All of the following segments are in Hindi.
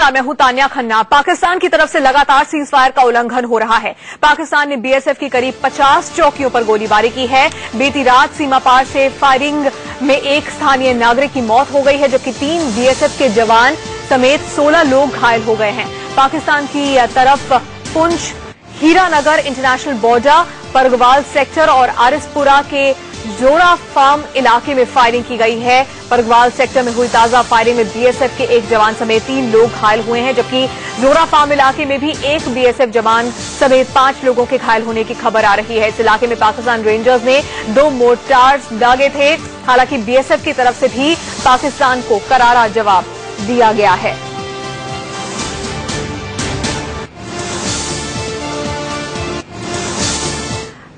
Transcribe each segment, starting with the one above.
मैं हूं तान्या खन्ना। पाकिस्तान की तरफ से लगातार सीज फायर का उल्लंघन हो रहा है। पाकिस्तान ने बीएसएफ की करीब 50 चौकियों पर गोलीबारी की है। बीती रात सीमा पार से फायरिंग में एक स्थानीय नागरिक की मौत हो गई है, जबकि 3 बीएसएफ के जवान समेत 16 लोग घायल हो गए हैं। पाकिस्तान की तरफ Poonch, Hiranagar, international border, Pargwal sector और आरिसपुरा के जोरा फार्म इलाके में फायरिंग की गई है। परगवाल सेक्टर में हुई ताजा फायरिंग में बीएसएफ के एक जवान समेत 3 लोग घायल हुए हैं, जबकि जोरा फार्म इलाके में भी एक बीएसएफ जवान समेत 5 लोगों के घायल होने की खबर आ रही है। इस इलाके में पाकिस्तान रेंजर्स ने 2 मोर्टार्स दागे थे। हालांकि बीएसएफ की तरफ से भी पाकिस्तान को करारा जवाब दिया गया है।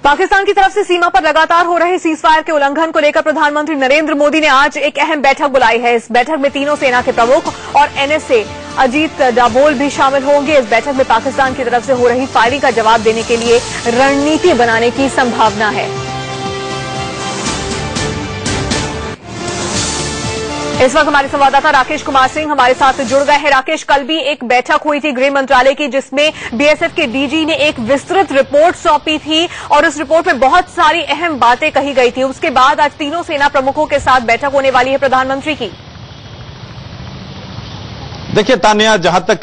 पाकिस्तान की तरफ से सीमा पर लगातार हो रहे सीज फायर के उल्लंघन को लेकर प्रधानमंत्री नरेंद्र मोदी ने आज एक अहम बैठक बुलाई है। इस बैठक में तीनों सेना के प्रमुख और एनएसए अजीत डाभोल भी शामिल होंगे। इस बैठक में पाकिस्तान की तरफ से हो रही फायरिंग का जवाब देने के लिए रणनीति बनाने की संभावना है। इस वक्त हमारे संवाददाता राकेश कुमार सिंह हमारे साथ जुड़ गए हैं। राकेश, कल भी एक बैठक हुई थी गृह मंत्रालय की, जिसमें बीएसएफ के डीजी ने एक विस्तृत रिपोर्ट सौंपी थी और उस रिपोर्ट में बहुत सारी अहम बातें कही गई थी। उसके बाद आज तीनों सेना प्रमुखों के साथ बैठक होने वाली है प्रधानमंत्री की। देखिए तान्या, जहां तक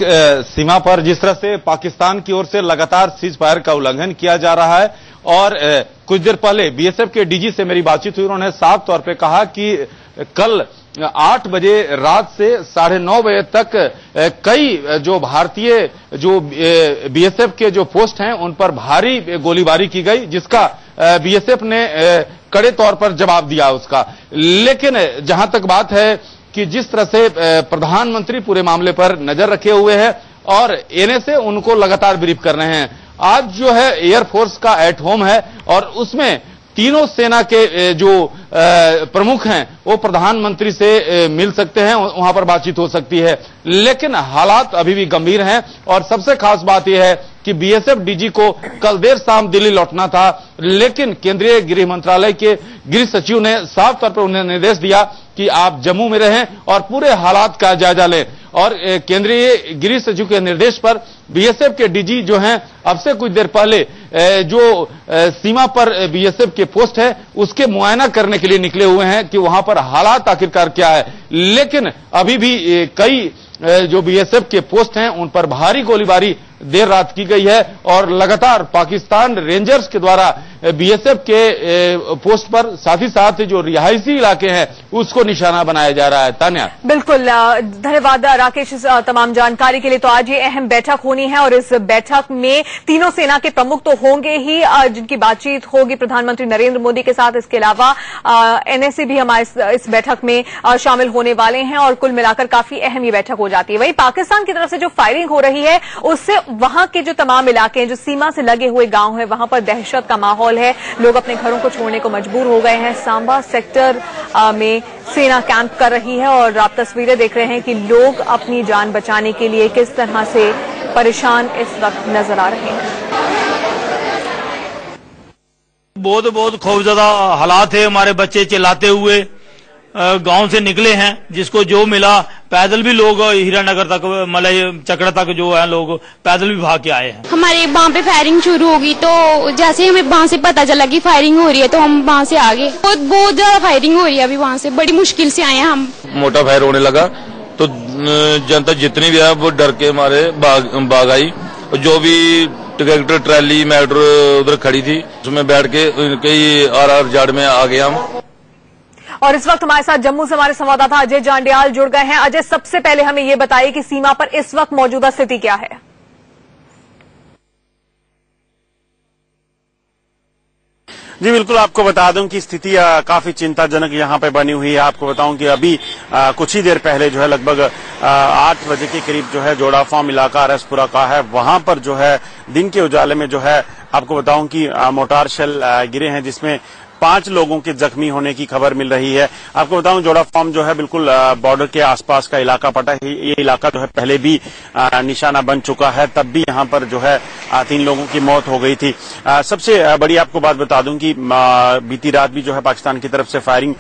सीमा पर जिस तरह से पाकिस्तान की ओर से लगातार सीज फायर का उल्लंघन किया जा रहा है और कुछ देर पहले बीएसएफ के डीजी से मेरी बातचीत हुई, उन्होंने साफ तौर पे कहा कि कल 8 बजे रात से 9:30 बजे तक कई जो भारतीय जो बीएसएफ के जो पोस्ट हैं उन पर भारी गोलीबारी की गई, जिसका बीएसएफ ने कड़े तौर पर जवाब दिया उसका। लेकिन जहां तक बात है कि जिस तरह से प्रधानमंत्री पूरे मामले पर नजर रखे हुए हैं और एनएसए उनको लगातार ब्रीफ कर रहे हैं। आज जो है एयरफोर्स का एट होम है और उसमें तीनों सेना के जो प्रमुख हैं वो प्रधानमंत्री से मिल सकते हैं, वहां पर बातचीत हो सकती है। लेकिन हालात अभी भी गंभीर हैं और सबसे खास बात यह है कि बीएसएफ डीजी को कल देर शाम दिल्ली लौटना था, लेकिन केंद्रीय गृह मंत्रालय के गृह सचिव ने साफ तौर पर उन्हें निर्देश दिया कि आप जम्मू में रहें और पूरे हालात का जायजा लें। और केंद्रीय गृह सचिव के निर्देश पर बीएसएफ के डीजी जो हैं अब से कुछ देर पहले जो सीमा पर बीएसएफ के पोस्ट है उसके मुआयना करने के लिए निकले हुए हैं कि वहां पर हालात आखिरकार क्या है। लेकिन अभी भी कई जो बीएसएफ के पोस्ट हैं उन पर भारी गोलीबारी देर रात की गई है और लगातार पाकिस्तान रेंजर्स के द्वारा बीएसएफ के पोस्ट पर साथ ही साथ जो रिहायशी इलाके हैं उसको निशाना बनाया जा रहा है। तान्या, बिल्कुल धन्यवाद राकेश इस तमाम जानकारी के लिए। तो आज ये अहम बैठक होनी है और इस बैठक में तीनों सेना के प्रमुख तो होंगे ही, जिनकी बातचीत होगी प्रधानमंत्री नरेंद्र मोदी के साथ। इसके अलावा एनएसए भी हमारे इस बैठक में शामिल होने वाले हैं और कुल मिलाकर काफी अहम ये बैठक हो जाती है। वहीं पाकिस्तान की तरफ से जो फायरिंग हो रही है उससे वहां के जो तमाम इलाके हैं, जो सीमा से लगे हुए गांव हैं, वहां पर दहशत का माहौल है। लोग अपने घरों को छोड़ने को मजबूर हो गए हैं। सांबा सेक्टर में सेना कैंप कर रही है और आप तस्वीरें देख रहे हैं कि लोग अपनी जान बचाने के लिए किस तरह से परेशान इस वक्त नजर आ रहे हैं। बहुत खौफजदा हालात है। हमारे बच्चे चिल्लाते हुए गांव से निकले हैं, जिसको जो मिला पैदल भी लोग हीरानगर तक मतलब चकड़ा तक जो है लोग पैदल भी भाग के आए हैं। हमारे वहाँ पे फायरिंग शुरू होगी तो जैसे हमें वहाँ से पता चला कि फायरिंग हो रही है तो हम वहाँ से आ गए। बहुत ज्यादा फायरिंग हो रही है अभी, वहाँ से बड़ी मुश्किल से आए हैं हम। मोटा फायर होने लगा तो जनता जितनी भी है वो डर के मारे भाग आई। जो भी ट्रैक्टर ट्रैली मेट्रो उधर खड़ी थी उसमें बैठ के कई आर जाड़ में आ गए हम। और इस वक्त हमारे साथ जम्मू से हमारे संवाददाता अजय जांडियाल जुड़ गए हैं। अजय, सबसे पहले हमें ये बताइए कि सीमा पर इस वक्त मौजूदा स्थिति क्या है? जी बिल्कुल, आपको बता दूं कि स्थिति काफी चिंताजनक यहां पे बनी हुई है। आपको बताऊं कि अभी कुछ ही देर पहले जो है लगभग 8 बजे के करीब जो है जोड़ा फार्म इलाका आरिसपुरा का है, वहां पर जो है दिन के उजाले में जो है आपको बताऊं कि मोटार शेल गिरे हैं, जिसमें 5 लोगों के जख्मी होने की खबर मिल रही है। आपको बताऊं जोड़ा फॉर्म जो है बिल्कुल बॉर्डर के आसपास का इलाका पड़ा है। ये इलाका जो है पहले भी निशाना बन चुका है, तब भी यहाँ पर जो है 3 लोगों की मौत हो गई थी। सबसे बड़ी आपको बात बता दूं कि बीती रात भी जो है पाकिस्तान की तरफ से फायरिंग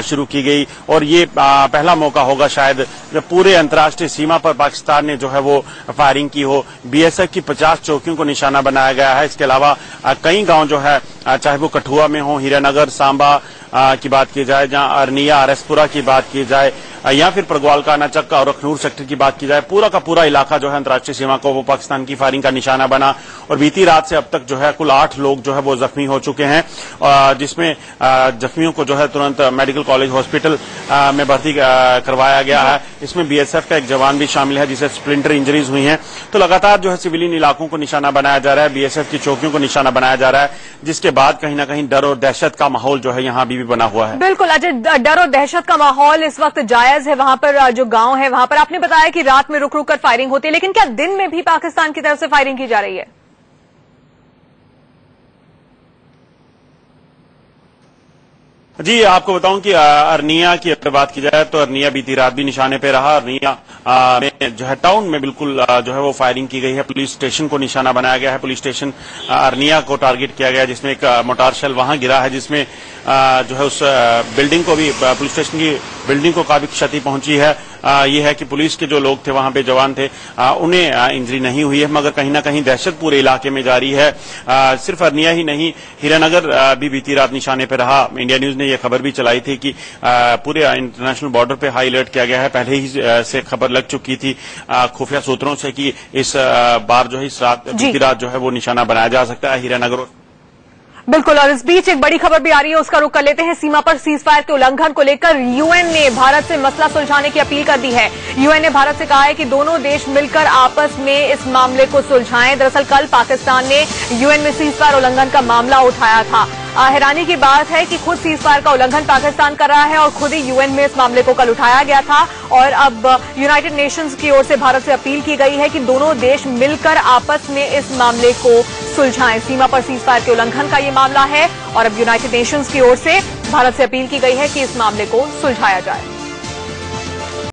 शुरू की गई और ये पहला मौका होगा शायद जब पूरे अंतर्राष्ट्रीय सीमा पर पाकिस्तान ने जो है वो फायरिंग की हो। बीएसएफ की 50 चौकियों को निशाना बनाया गया है। इसके अलावा कई गांव जो है चाहे वो कठुआ में हो, हीरानगर, सांबा की बात की जाए, जहां अरनिया, आरएसपुरा की बात की जाए, या फिर परगवाल का नचक और अखनूर सेक्टर की बात की जाए, पूरा का पूरा इलाका जो है अंतर्राष्ट्रीय सीमा को वो पाकिस्तान की फायरिंग का निशाना बना। और बीती रात से अब तक जो है कुल 8 लोग जो है वो जख्मी हो चुके हैं, जिसमें जख्मियों को जो है तुरंत मेडिकल कॉलेज हॉस्पिटल में भर्ती करवाया गया है। इसमें बीएसएफ का एक जवान भी शामिल है जिसे स्प्लिंटर इंजरीज हुई हैं। तो लगातार जो है सिविलियन इलाकों को निशाना बनाया जा रहा है, बीएसएफ की चौकियों को निशाना बनाया जा रहा है, जिसके बाद कहीं ना कहीं डर और दहशत का माहौल जो है यहाँ भी बना हुआ है। बिल्कुल अजय, डर और दहशत का माहौल इस वक्त जायज है वहां पर। जो गांव है वहां पर आपने बताया कि रात में रुक रुक कर फायरिंग होती है, लेकिन क्या दिन में भी पाकिस्तान की तरफ से फायरिंग की जा रही है? जी आपको बताऊं कि अरनिया की अगर बात की जाए तो अरनिया बीती रात भी निशाने पे रहा। अरनिया में जो है टाउन में बिल्कुल जो है वो फायरिंग की गई है। पुलिस स्टेशन को निशाना बनाया गया है। पुलिस स्टेशन अरनिया को टारगेट किया गया है, जिसमें एक मोटार शेल वहां गिरा है, जिसमें जो है उस बिल्डिंग को भी, पुलिस स्टेशन की बिल्डिंग को काफी क्षति पहुंची है। ये है कि पुलिस के जो लोग थे वहां पे जवान थे उन्हें इंजरी नहीं हुई है, मगर कहीं ना कहीं दहशत पूरे इलाके में जारी है। सिर्फ अरनिया ही नहीं, हीरानगर भी बीती रात निशाने पे रहा। इंडिया न्यूज ने यह खबर भी चलाई थी कि पूरे इंटरनेशनल बॉर्डर पे हाई अलर्ट किया गया है। पहले ही से खबर लग चुकी थी खुफिया सूत्रों से कि इस बार जो है इस रात बीती रात जो है वो निशाना बनाया जा सकता है हीरानगर। बिल्कुल, और इस बीच एक बड़ी खबर भी आ रही है, उसका रुख कर लेते हैं। सीमा पर सीज फायर के उल्लंघन को लेकर यूएन ने भारत से मसला सुलझाने की अपील कर दी है। यूएन ने भारत से कहा है कि दोनों देश मिलकर आपस में इस मामले को सुलझाएं। दरअसल कल पाकिस्तान ने यूएन में सीज फायर उल्लंघन का मामला उठाया था। हैरानी की बात है कि खुद सीज फायर का उल्लंघन पाकिस्तान कर रहा है और खुद ही यूएन में इस मामले को कल उठाया गया था। और अब यूनाइटेड नेशंस की ओर से भारत से अपील की गई है कि दोनों देश मिलकर आपस में इस मामले को सुलझाएं। सीमा पर सीज फायर के उल्लंघन का ये मामला है और अब यूनाइटेड नेशंस की ओर से भारत से अपील की गई है कि इस मामले को सुलझाया जाए।